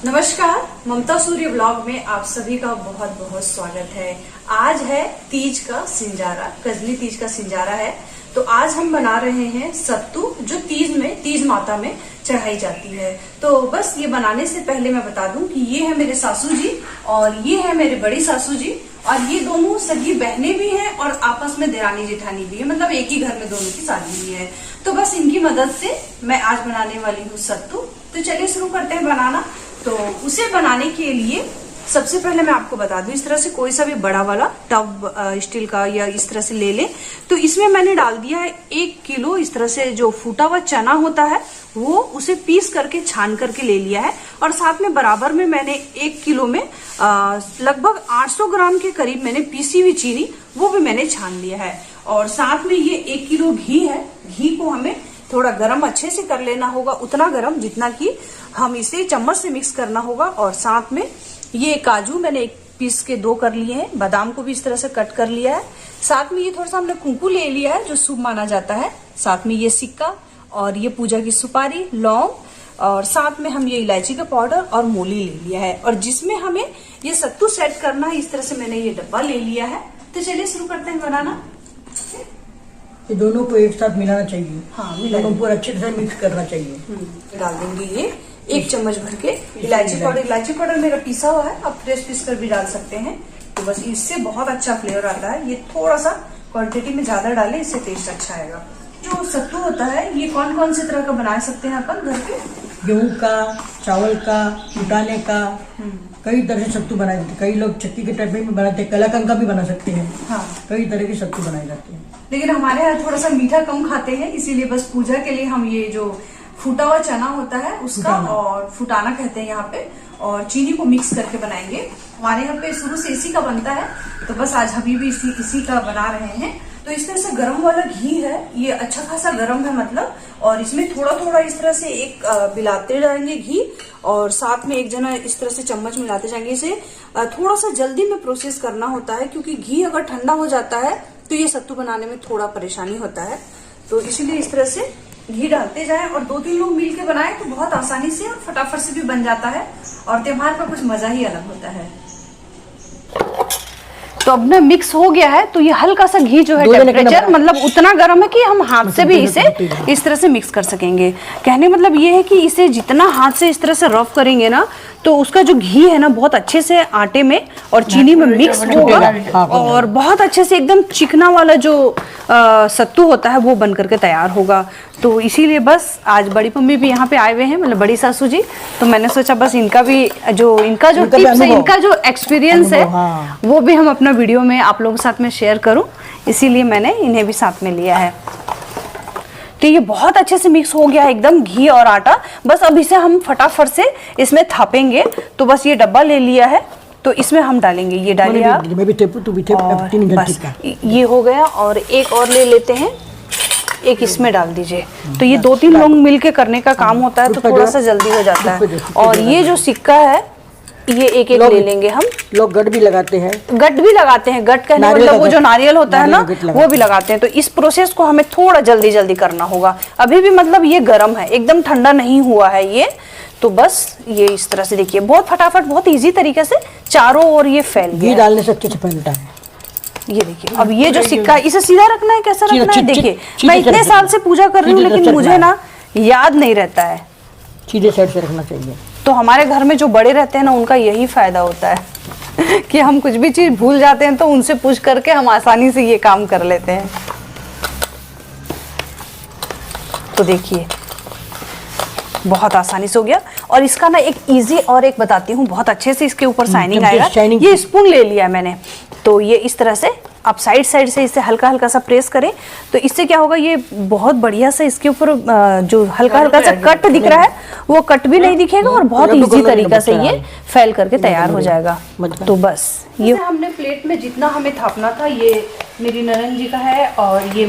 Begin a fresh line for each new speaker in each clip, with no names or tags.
नमस्कार, ममता सूर्य ब्लॉग में आप सभी का बहुत बहुत स्वागत है। आज है तीज का सिंजारा, कजली तीज का सिंजारा है। तो आज हम बना रहे हैं सत्तू, जो तीज माता में चढ़ाई जाती है। तो बस ये बनाने से पहले मैं बता दूं कि ये है मेरे सासू जी और ये है मेरे बड़ी सासू जी, और ये दोनों सगी बहनें भी हैं और आपस में देरानी जेठानी भी है, मतलब एक ही घर में दोनों की शादी हुई है। तो बस इनकी मदद से मैं आज बनाने वाली हूँ सत्तू। तो चलिए शुरू करते हैं बनाना। तो उसे बनाने के लिए सबसे पहले मैं आपको बता दूं, इस तरह से कोई सा भी बड़ा वाला टब स्टील का या इस तरह से ले ले। तो इसमें मैंने डाल दिया है 1 किलो इस तरह से जो फूटा हुआ चना होता है, वो उसे पीस करके छान करके ले लिया है। और साथ में बराबर में मैंने 1 किलो में लगभग 800 ग्राम के करीब मैंने पीसी हुई चीनी, वो भी मैंने छान लिया है। और साथ में ये 1 किलो घी है। घी को हमें थोड़ा गरम अच्छे से कर लेना होगा, उतना गरम जितना कि हम इसे चम्मच से मिक्स करना होगा। और साथ में ये काजू मैंने 1 पीस के 2 कर लिए हैं, बादाम को भी इस तरह से कट कर लिया है। साथ में ये थोड़ा सा हमने कुंकू ले लिया है जो शुभ माना जाता है। साथ में ये सिक्का और ये पूजा की सुपारी, लौंग, और साथ में हम ये इलायची का पाउडर और मूली ले लिया है। और जिसमें हमें ये सत्तू सेट करना है, इस तरह से मैंने ये डब्बा ले लिया है। तो चलिए शुरू करते हैं बनाना।
ये दोनों को एक साथ मिलाना चाहिए।
हाँ,
मिलाना पूरा अच्छे से मिक्स करना चाहिए।
डाल देंगे ये 1 चम्मच भर के इलायची पाउडर। इलायची पाउडर मेरा पीसा हुआ है, आप फ्रेश पीस कर भी डाल सकते हैं। तो बस इससे बहुत अच्छा फ्लेवर आता है। ये थोड़ा सा क्वांटिटी में ज्यादा डालें, इससे टेस्ट अच्छा आएगा। जो सत्तू होता है ये कौन कौन से तरह का बना सकते हैं अपन घर पे?
गेहूं का, चावल का, फुटाने का, कई तरह से सत्तू बनाए जाते हैं। कई लोग चक्की के टाइप में बनाते हैं, कलाकंद का भी बना सकते हैं।
हाँ,
कई तरह के सत्तू बनाए जाते हैं।
लेकिन हमारे यहाँ थोड़ा सा मीठा कम खाते हैं, इसीलिए बस पूजा के लिए हम ये जो फूटा हुआ चना होता है उसका और फुटाना कहते हैं यहाँ पे, और चीनी को मिक्स करके बनाएंगे। हमारे यहाँ पे शुरू से इसी का बनता है, तो बस आज अभी भी इसी का बना रहे हैं। तो इस तरह से गरम वाला घी है, ये अच्छा खासा गरम है मतलब। और इसमें थोड़ा थोड़ा इस तरह से एक मिलाते जाएंगे घी, और साथ में एक जना इस तरह से चम्मच मिलाते जाएंगे। इसे थोड़ा सा जल्दी में प्रोसेस करना होता है, क्योंकि घी अगर ठंडा हो जाता है तो ये सत्तू बनाने में थोड़ा परेशानी होता है। तो इसीलिए इस तरह से घी डालते जाएं, और 2-3 लोग मिलके बनाएं तो बहुत आसानी से और फटाफट से भी बन जाता है, और त्योहार का कुछ मजा ही अलग होता है। तो अब ना मिक्स हो गया है, तो ये हल्का सा घी जो है टेम्परेचर मतलब उतना गर्म है कि हम हाथ से भी इसे इस तरह से मिक्स कर सकेंगे। कहने मतलब ये है कि इसे जितना हाथ से इस तरह से रफ करेंगे ना, तो उसका जो घी है ना बहुत अच्छे से आटे में और चीनी में मिक्स होगा, और बहुत अच्छे से एकदम चिकना वाला जो सत्तू होता है वो बन करके तैयार होगा। तो इसीलिए बस आज बड़ी मम्मी भी यहाँ पे आए हुए हैं, मतलब बड़ी सासू जी। तो मैंने सोचा बस इनका जो टिप्स है, इनका जो एक्सपीरियंस है, वो भी हम अपना वीडियो में आप लोगों के साथ में शेयर करूं, इसीलिए मैंने इन्हें भी साथ में लिया है। तो ये बहुत अच्छे से मिक्स हो गया है एकदम घी और आटा। बस अब इसे हम फटाफट से इसमें थापेंगे। तो बस ये डब्बा ले लिया है, तो इसमें हम डालेंगे। ये डालिए आप, बस ये हो गया। और एक और ले लेते हैं, एक इसमें डाल दीजिए। तो ये 2-3 लोग मिलके करने का काम होता है, तो थोड़ा सा जल्दी हो जाता है। और ये जो सिक्का है ये एक ले लेंगे हम।
लोग गट भी लगाते हैं।
गट कहने मतलब वो जो नारियल होता है ना, वो भी लगाते हैं। तो इस प्रोसेस को हमें थोड़ा जल्दी करना होगा। अभी भी मतलब ये गर्म है, एकदम ठंडा नहीं हुआ है ये। तो बस ये इस तरह से देखिए, बहुत फटाफट, बहुत इजी तरीके से चारों ओर ये फैल गया।
घी डालने से अच्छे से फैलता है।
ये देखिए, अब ये जो सिक्का है इसे सीधा रखना है, कैसा रखना है देखिए। मैं इतने साल से पूजा कर रही हूँ, लेकिन मुझे ना याद नहीं रहता है।
सीधे साइड से रखना चाहिए।
तो हमारे घर में जो बड़े रहते हैं ना, उनका यही फायदा होता है कि हम कुछ भी चीज भूल जाते हैं तो उनसे पूछ करके हम आसानी से ये काम कर लेते हैं। तो देखिए बहुत आसानी से हो गया। और इसका ना एक इजी और एक बताती हूँ, बहुत अच्छे से इसके ऊपर शाइनिंग आएगा। ये स्पून ले लिया है मैंने, तो ये इस तरह से आप साइड से इसे हल्का हल्का सा प्रेस करें, तो इससे क्या होगा, ये बहुत बढ़िया से इसके ऊपर जो हल्का हल्का सा कट दिख रहा है वो कट भी नहीं दिखेगा, और बहुत इजी तरीका से ये फैल करके तैयार हो जाएगा। तो बस ये हमने प्लेट में जितना हमें थापना था, ये मेरी ननद जी का है, और ये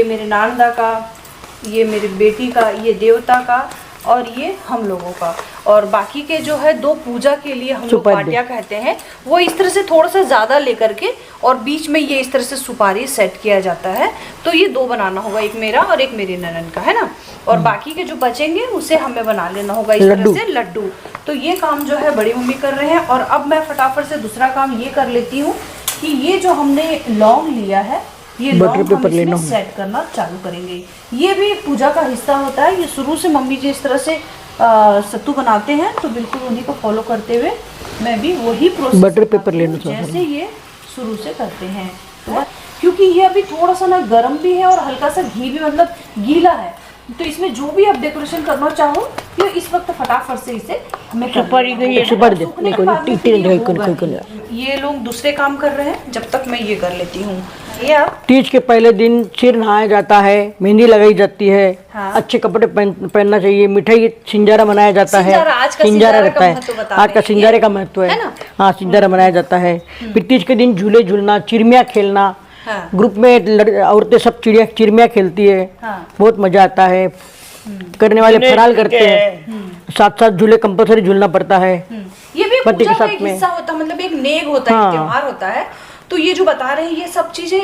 मेरे नानदा का, ये मेरी बेटी का, ये देवता का, और ये हम लोगों का। और बाकी के जो है 2 पूजा के लिए हम लोग पाटिया कहते हैं, वो इस तरह से थोड़ा सा ज़्यादा लेकर के और बीच में ये इस तरह से सुपारी सेट किया जाता है। तो ये 2 बनाना होगा, एक मेरा और एक मेरी ननन का, है ना। और बाकी के जो बचेंगे उसे हमें बना लेना होगा इस तरह से लड्डू। तो ये काम जो है बड़ी मम्मी कर रहे हैं। और अब मैं फटाफट से दूसरा काम ये कर लेती हूँ कि ये जो हमने लौंग लिया है, ये लौंग हम इसमें सेट करना चालू करेंगे। ये भी पूजा का हिस्सा होता है। ये शुरू से मम्मी जी इस तरह से सत्तू बनाते हैं, तो बिल्कुल उन्हीं को फॉलो करते हुए मैं भी वही प्रोसेस
बटर पेपर लेना
जैसे ये शुरू से करते हैं। तो क्योंकि ये अभी थोड़ा सा ना गर्म भी है और हल्का सा घी भी मतलब गीला है, तो इसमें जो भी आप डेकोरेशन करना चाहो ये इस वक्त फटाफट से इसे हमें ये लोग दूसरे काम कर रहे हैं, जब तक मैं ये कर लेती हूँ। ये आप
तीज के पहले दिन सिर नहाया जाता है, मेहंदी लगाई जाती है, अच्छे कपड़े पहनना चाहिए, मिठाई सिंजारा बनाया जाता है, सिंजारा रहता है, आज का सिंजारे का महत्व है। हाँ, सिंजारा बनाया जाता है। फिर तीज के दिन झूले झूलना, चिरमिया खेलना, ग्रुप में औरतें सब चिरमिया खेलती है, बहुत मजा आता है। करने वाले फराल करते हैं, साथ साथ झूले कंपलसरी झूलना पड़ता है।
ये भी पूजा का एक हिस्सा होता है, मतलब एक नेग होता है, त्योहार होता है। तो ये जो बता रहे हैं ये सब चीजें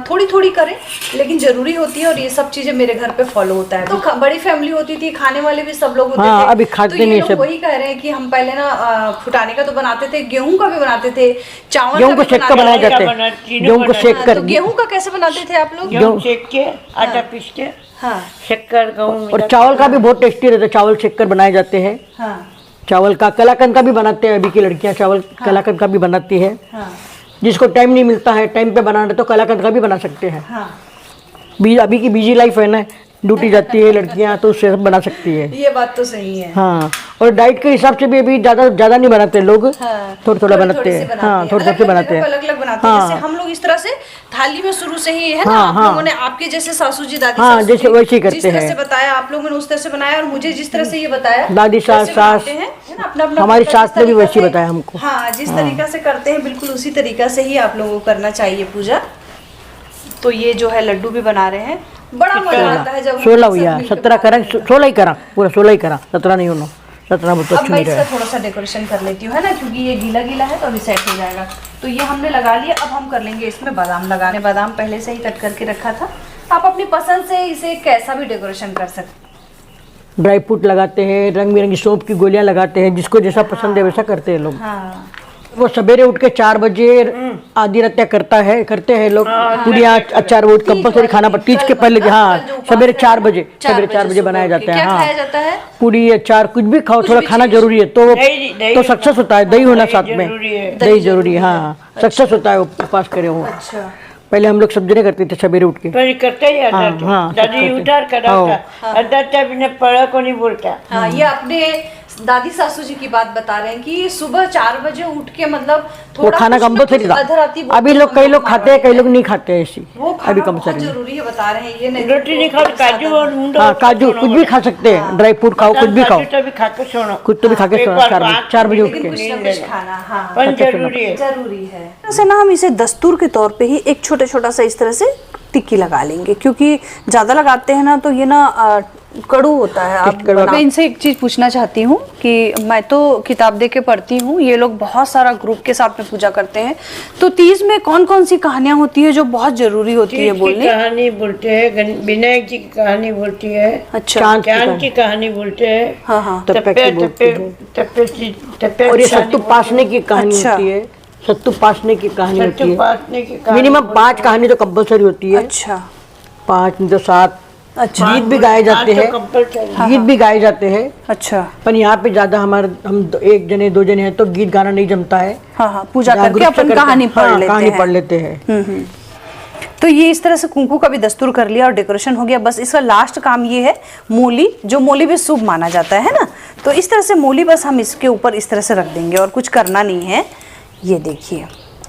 थोड़ी थोड़ी करें लेकिन जरूरी होती है, और ये सब चीजें मेरे घर पे फॉलो होता है। तो बड़ी फैमिली होती थी, खाने वाले भी सब लोग होते थे।
अभी खाते
तो
नहीं सब।
वही कह रहे हैं कि हम पहले ना फुटाने का तो बनाते थे, गेहूं का भी बनाते थे, चावल
गेहूं को सेक कर बनाया जाता है, गेहूं को सेक कर।
गेहूं का कैसे बनाते थे आप लोग?
गेहूं सेक के आटा पीस के,
हाँ,
शक्कर गेहूं।
और चावल का भी बहुत टेस्टी रहता है, चावल सेक कर बनाए जाते हैं।
हाँ,
चावल का कलाकंद का भी बनाते हैं, अभी की लड़कियां चावल कलाकंद का भी बनाती है।
हाँ,
जिसको टाइम नहीं मिलता है टाइम पे बनाना तो कलाकंद का भी बना सकते हैं।
हाँ।
अभी की बिजी लाइफ है ना, ड्यूटी जाती है लड़कियां, तो उससे सब बना सकती है।
ये बात तो सही है।
हाँ, और डाइट के हिसाब से भी अभी ज्यादा नहीं बनाते लोग, थोड़ा थोड़ा बनाते हैं। हाँ, थोड़ा थोड़ा बनाते हैं,
अलग अलग बनाते हैं। जैसे हम लोग इस तरह से थाली में शुरू से ही है ना, आप लोगों ने आपके जैसे सासू जी दादी सासू
जैसे वैसे ही करते
जिस तरह से बताया आप लोगों ने उस तरह से बनाया, और मुझे जिस तरह से ये बताया
दादी सास हमारी सास ने भी वैसे ही बताया हमको।
हाँ, जिस तरीका से करते हैं बिल्कुल उसी तरीका से ही आप लोगों को करना चाहिए पूजा। तो ये जो है लड्डू भी बना रहे हैं, बड़ा मजा आता है जब
16 हुआ, 17 करा, 16 ही करा, पूरा 16 ही करा, 17 नहीं होना, 17 बहुत
अब
अच्छा
मैं
नहीं
इसका
रहा।
थोड़ा सा डेकोरेशन कर लेती हूँ, है ना, क्योंकि ये गीला गीला है तो अभी सेट हो जाएगा। तो ये हमने लगा लिया, अब हम कर लेंगे इसमें बादाम लगाने। बादाम पहले से ही कट करके रखा था, आप अपनी पसंद से इसे कैसा भी डेकोरेशन कर सकते।
ड्राई फ्रूट लगाते हैं, रंग बिरंगी सौंफ की गोलियां लगाते हैं, जिसको जैसा पसंद है वैसा करते हैं लोग।
हाँ,
वो सवेरे उठ के 4 बजे आधी रत्या करते हैं लोग, पूड़ियाँ अचार वो कंपलसरी खाना पड़ता तीज के पहले। हाँ, सवेरे 4 बजे बनाया जाता है।
क्या
हाँ,
खाया जाता है?
पूड़ी अचार कुछ भी खाओ, थोड़ा खाना जरूरी है, तो सक्सेस होता है। दही होना साथ में, दही जरूरी है। हाँ, सक्सेस होता है उपवास करे हो।
अच्छा,
पहले हम लोग सब जने करते थे सवेरे उठ के।
करते ही दादी उतार कर बिना पड़ा को नहीं बोलता।
हाँ, ये अपने दादी सासू जी की बात बता रहे हैं कि सुबह 4 बजे उठ के मतलब
वो खाना कंपलसरी था। अभी लोग कई लोग खाते हैं, कई लोग नहीं खाते ऐसी, अभी कंपलसरी
जरूरी है बता रहे हैं। ये नहीं
रोटी नहीं खाओ, काजू और
हाँ, काजू कुछ भी खा सकते हैं, ड्राई फ्रूट खाओ, कुछ भी खाओ,
भी खा के सोना,
कुछ तो भी खा के सोना 4 बजे उठ के।
कुछ ना कुछ खाना, हाँ,
पर जरूरी है।
जरूरी है। ऐसे ना हम इसे दस्तूर के तौर पे ही एक छोटा सा इस तरह से टिक्की लगा लेंगे, क्योंकि ज्यादा लगाते हैं ना तो ये ना कड़ू होता है। आप मैं इनसे एक चीज पूछना चाहती हूँ कि मैं तो किताब दे के पढ़ती हूँ, ये लोग बहुत सारा ग्रुप के साथ में पूजा करते हैं, तो तीज में कौन कौन सी कहानियां होती है जो बहुत जरूरी होती है बोलने?
कहानी बोलते हैं, विनायक जी की कहानी बोलती है।
अच्छा,
चांद की कहानी बोलते हैं।
हाँ, हाँ।
और ये सत्तू पासने की कहानी होती है, सत्तू पासने की कहानी होती है। मिनिमम 5 कहानी तो कंपलसरी होती है।
अच्छा,
5 नहीं तो 7।
अच्छा,
गीत भी गाए जाते हैं, गीत भी गाए जाते हैं।
अच्छा,
पर यहाँ पे ज्यादा हम 1 जने 2 जने हैं तो गीत गाना नहीं जमता है।
हाँ, हाँ, पूजा करके अपन कहानी पढ़ लेते
हैं।
तो ये इस तरह से कुंकू का भी दस्तूर कर लिया और डेकोरेशन हो गया। बस इसका लास्ट काम ये है मूली, जो मूली भी शुभ माना जाता है ना, तो इस तरह से मूली बस हम इसके ऊपर इस तरह से रख देंगे और कुछ करना नहीं है। ये देखिए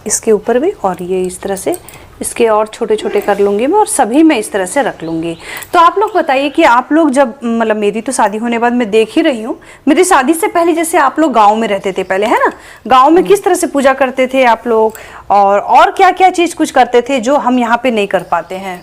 इसके ऊपर भी, और ये इस तरह से इसके और छोटे छोटे कर लूँगी मैं, और सभी मैं इस तरह से रख लूँगी। तो आप लोग बताइए कि आप लोग जब मतलब मेरी तो शादी होने बाद मैं देख ही रही हूँ, मेरी शादी से पहले जैसे आप लोग गांव में रहते थे पहले, है ना, गांव में किस तरह से पूजा करते थे आप लोग, और क्या क्या चीज़ कुछ करते थे जो हम यहाँ पे नहीं कर पाते हैं?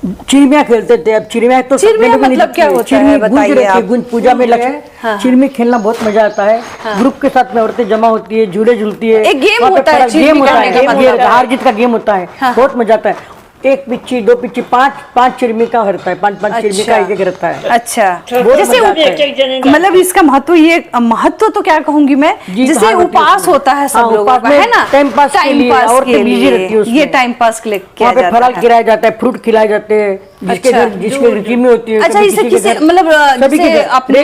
चिरमिया खेलते थे। अब चिरमिया तो
चिरमिया मतलब क्या होता है बताइए आप?
गुंज पूजा में लक्ष्मी चिरमी खेलना बहुत मजा आता है। ग्रुप के साथ में औरतें जमा होती है, झूले झूलती है,
एक गेम होता है,
गेम होता
मतलब
है, हार जीत का गेम होता है, बहुत मजा आता है। एक पिच्ची, दो पिच्ची, पांच चिरमी का रहता है, पांच चिरमी का एक रहता है।
अच्छा,
जैसे
मतलब इसका महत्व, ये महत्व तो क्या कहूंगी मैं, जैसे उपास होता है सब लोगों का, है ना,
टाइम पास के लिए, औरतें बिजी रहती है उसमें,
ये टाइम पास के लिए किया जाता है।
फराल खिलाया जाता है, फ्रूट खिलाए जाते हैं, जिसके घर जिसके रुचि में होती है।
अच्छा, इसे किसी मतलब जैसे अपने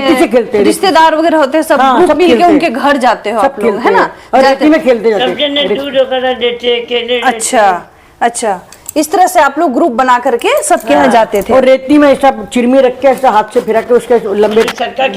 रिश्तेदार वगैरह होते हैं, सब मिल के उनके घर जाते हो आप लोग, है ना,
रेती में खेलते जाते।
अच्छा, इस तरह से आप लोग ग्रुप बना करके सबके यहाँ जाते थे।
और रेती में ऐसा चिरमी रख के ऐसा हाथ से फिरा के उसके लंबे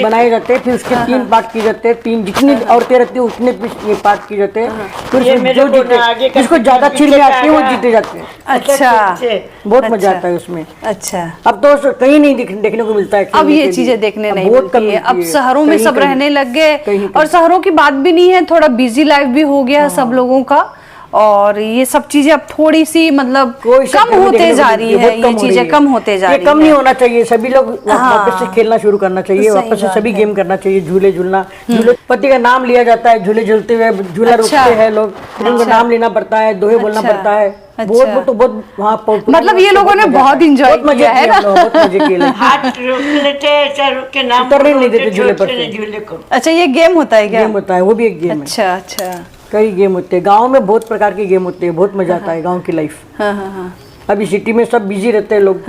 बनाए जाते हैं, फिर उसके 3 पार्ट किए जाते हैं, 3 जितनी औरतें रहती है उतने ये पार्ट किए जाते हैं। फिर जो जीते, जिसको ज्यादा चिरमी आती है वो जीते जाते हैं।
अच्छा,
बहुत मजा आता है उसमें।
अच्छा,
अब तो कहीं नहीं देखने को मिलता है,
अब ये चीजें देखने नहीं मिलती है। अब शहरों में सब रहने लग गए, और शहरों की बात भी नहीं है, थोड़ा बिजी लाइफ भी हो गया सब लोगों का, और ये सब चीजें अब थोड़ी सी मतलब कम होते जा रही है, ये चीजें कम होते जा रही है।
कम नहीं होना चाहिए, सभी लोग वापस से खेलना शुरू करना चाहिए, वापस से सभी गेम करना चाहिए, झूले झूलना, झूले पति का नाम लिया जाता है, झूले झूलते हुए झूला रोकते हैं लोग, फिर उनको नाम लेना पड़ता है, दोहे बोलना पड़ता है। बहुत तो बहुत वहाँ
मतलब ये लोगों ने बहुत इंजॉय किया है ना,
बहुत मजे किए।
हाथ रोक लेते हैं, के नाम
उतरने नहीं देते झूले पर।
झूले को।
अच्छा, ये गेम होता है क्या?
गेम होता है, वो भी एक गेम है।
अच्छा अच्छा,
कई गेम होते हैं गांव में, बहुत प्रकार के गेम होते हैं, बहुत मजा आता है गांव की लाइफ।
हाँ।
अभी सिटी में सब बिजी रहते हैं लोग।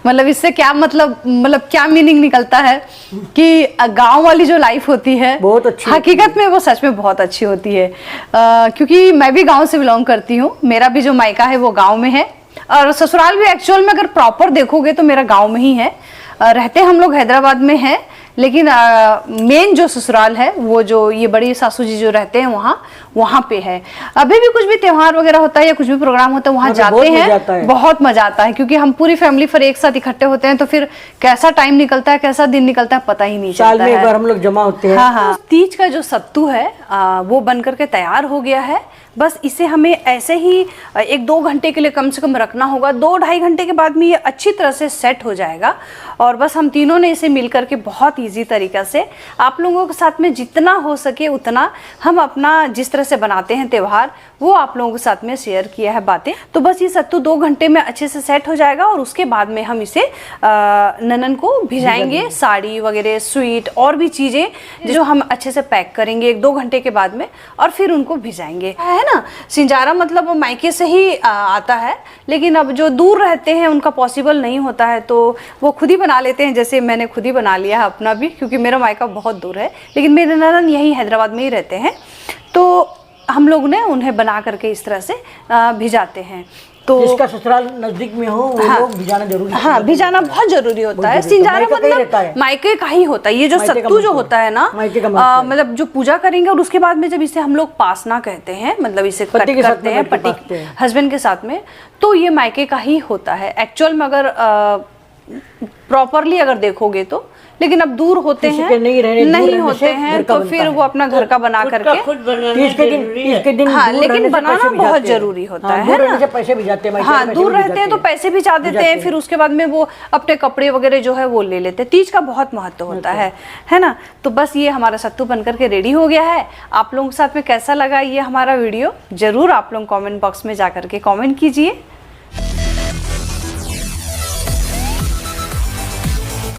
मतलब इससे क्या मतलब क्या मीनिंग निकलता है कि गांव वाली जो लाइफ होती है
बहुत अच्छी,
हकीकत में वो सच में बहुत अच्छी होती है। क्योंकि मैं भी गांव से बिलोंग करती हूँ, मेरा भी जो मायका है वो गांव में है, और ससुराल भी एक्चुअल में अगर प्रॉपर देखोगे तो मेरा गांव में ही है। रहते हम लोग हैदराबाद में हैं, लेकिन मेन जो ससुराल है वो जो ये बड़ी सासू जी जो रहते हैं वहाँ पे है। अभी भी कुछ भी त्योहार वगैरह होता है या कुछ भी प्रोग्राम होता है वहाँ जाते हैं, बहुत मजा आता है, क्योंकि हम पूरी फैमिली फिर एक साथ इकट्ठे होते हैं, तो फिर कैसा टाइम निकलता है, कैसा दिन निकलता है, पता ही नहीं चलता है।
साल में एक बार हम लोग जमा होते हैं।
हाँ, तीज का जो सत्तू है वो बन करके तैयार हो गया है। बस इसे हमें ऐसे ही 1-2 घंटे के लिए कम से कम रखना होगा। 2-2.5 घंटे के बाद में ये अच्छी तरह से सेट हो जाएगा, और बस हम तीनों ने इसे मिल करके बहुत इजी तरीका से आप लोगों के साथ में जितना हो सके उतना हम अपना जिस तरह से बनाते हैं त्योहार वो आप लोगों के साथ में शेयर किया है बातें। तो बस ये सत्तू 2 घंटे में अच्छे से सेट हो जाएगा, और उसके बाद में हम इसे ननन को भिजाएंगे, साड़ी वगैरह, स्वीट और भी चीज़ें जो हम अच्छे से पैक करेंगे 1-2 घंटे के बाद में, और फिर उनको भिजाएंगे। है ना, सिंजारा मतलब वो मायके से ही आता है, लेकिन अब जो दूर रहते हैं उनका पॉसिबल नहीं होता है, तो वो खुद ही बना लेते हैं। जैसे मैंने खुद ही बना लिया है अपना भी, क्योंकि मेरा मायका बहुत दूर है, लेकिन मेरे ननन यहीं हैदराबाद में ही रहते हैं, तो हम लोग ने उन्हें बना करके इस तरह से भिजाते हैं। तो
जिसका ससुराल नजदीक में हो वो लोग भिजाना जरूरी है।
हाँ, भिजाना बहुत जरूरी होता है। सिंजारा मतलब मायके का ही होता है। ये जो सत्तू जो होता है ना, मतलब जो पूजा करेंगे, और उसके बाद में जब इसे हम लोग पासना कहते हैं, मतलब इसे कट करते हैं पति हस्बैंड के साथ में, तो ये मायके का ही होता है एक्चुअल में, अगर प्रॉपरली अगर देखोगे तो। लेकिन अब दूर होते हैं, नहीं होते हैं, तो फिर वो अपना घर का बना करके
इसके दिन
हाँ, लेकिन बनाना बहुत जरूरी होता है ना।
पैसे भी जाते हैं,
हाँ, दूर रहते हैं तो पैसे भी जा देते हैं, फिर उसके बाद में वो अपने कपड़े वगैरह जो है वो ले लेते हैं। तीज का बहुत महत्व होता है ना। तो बस ये हमारा सत्तू बन करके रेडी हो गया है। आप लोगों के साथ में कैसा लगा ये हमारा वीडियो, जरूर आप लोग कमेंट बॉक्स में जा करके कमेंट कीजिए।